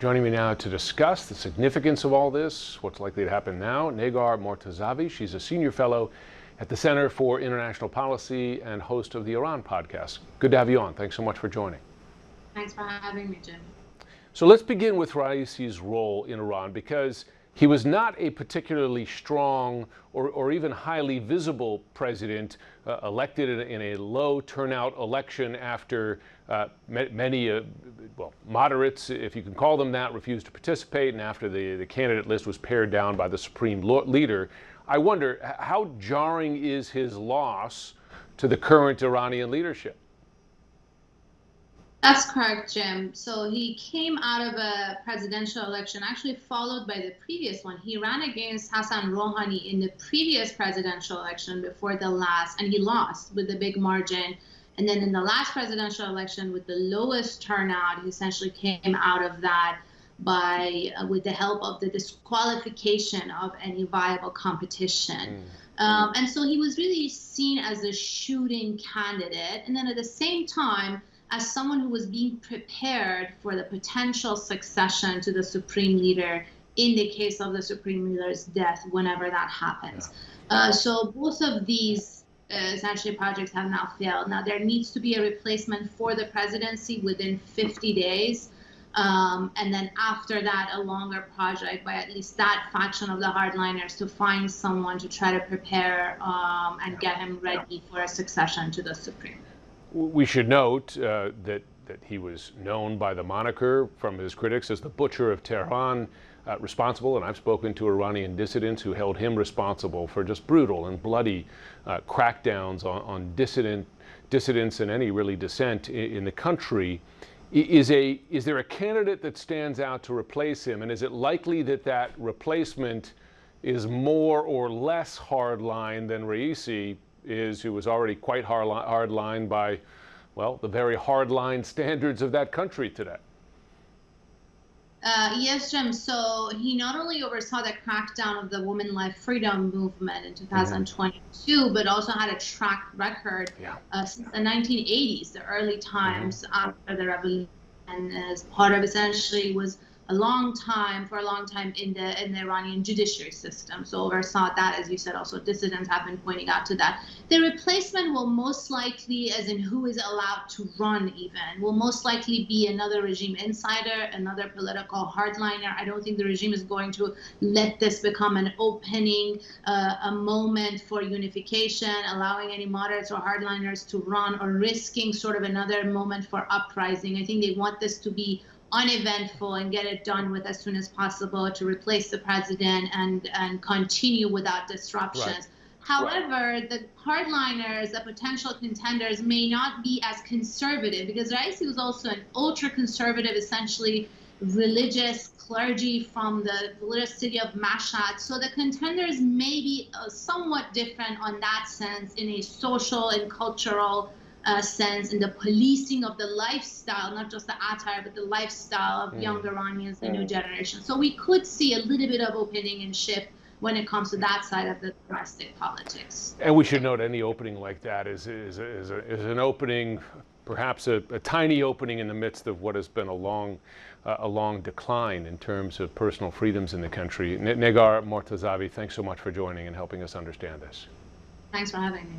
Joining me now to discuss the significance of all this, what's likely to happen now, Negar Mortazavi. She's a senior fellow at the Center for International Policy and host of the Iran podcast. Good to have you on. Thanks so much for joining. Thanks for having me, Jim. So let's begin with Raisi's role in Iran, because he was not a particularly strong or even highly visible president, elected in a low turnout election after many moderates, if you can call them that, refused to participate, and after the candidate list was pared down by the supreme leader. I wonder, how jarring is his loss to the current Iranian leadership? That's correct, Jim. So he came out of a presidential election, actually followed by the previous one. He ran against Hassan Rouhani in the previous presidential election before the last, and he lost with a big margin. And then in the last presidential election, with the lowest turnout, he essentially came out of that with the help of the disqualification of any viable competition. And so he was really seen as a shooting candidate. And then at the same time, as someone who was being prepared for the potential succession to the supreme leader in the case of the supreme leader's death, whenever that happens. So both of these essentially projects have now failed. Now there needs to be a replacement for the presidency within 50 days. And then after that, a longer project by at least that faction of the hardliners to find someone to try to prepare and get him ready for a succession to the supreme. We should note that he was known by the moniker from his critics as the Butcher of Tehran, responsible, and I've spoken to Iranian dissidents who held him responsible for just brutal and bloody crackdowns on dissidents and any really dissent in the country. Is there a candidate that stands out to replace him, and is it likely that that replacement is more or less hardline than Raisi is, who was already quite hardline by, well, the very hardline standards of that country today? Yes, Jim. So he not only oversaw the crackdown of the Women Life Freedom movement in 2022, but also had a track record since the 1980s, the early times after the revolution, and as part of essentially was for a long time in the Iranian judiciary system. So oversaw that, as you said, also dissidents have been pointing out to that. The replacement will most likely, as in who is allowed to run even, will most likely be another regime insider, another political hardliner. I don't think the regime is going to let this become an opening, a moment for unification, allowing any moderates or hardliners to run, or risking sort of another moment for uprising. I think they want this to be uneventful and get it done with as soon as possible to replace the president and continue without disruptions. Right. However, the hardliners, the potential contenders, may not be as conservative, because Raisi was also an ultra-conservative, essentially religious clergy from the religious city of Mashhad. So the contenders may be somewhat different on that sense, in a social and cultural sense, in the policing of the lifestyle, not just the attire, but the lifestyle of young Iranians, the new generation. So we could see a little bit of opening and shift when it comes to that side of the domestic politics. And we should note any opening like that is an opening, perhaps a tiny opening in the midst of what has been a long decline in terms of personal freedoms in the country. Negar Mortazavi, thanks so much for joining and helping us understand this. Thanks for having me.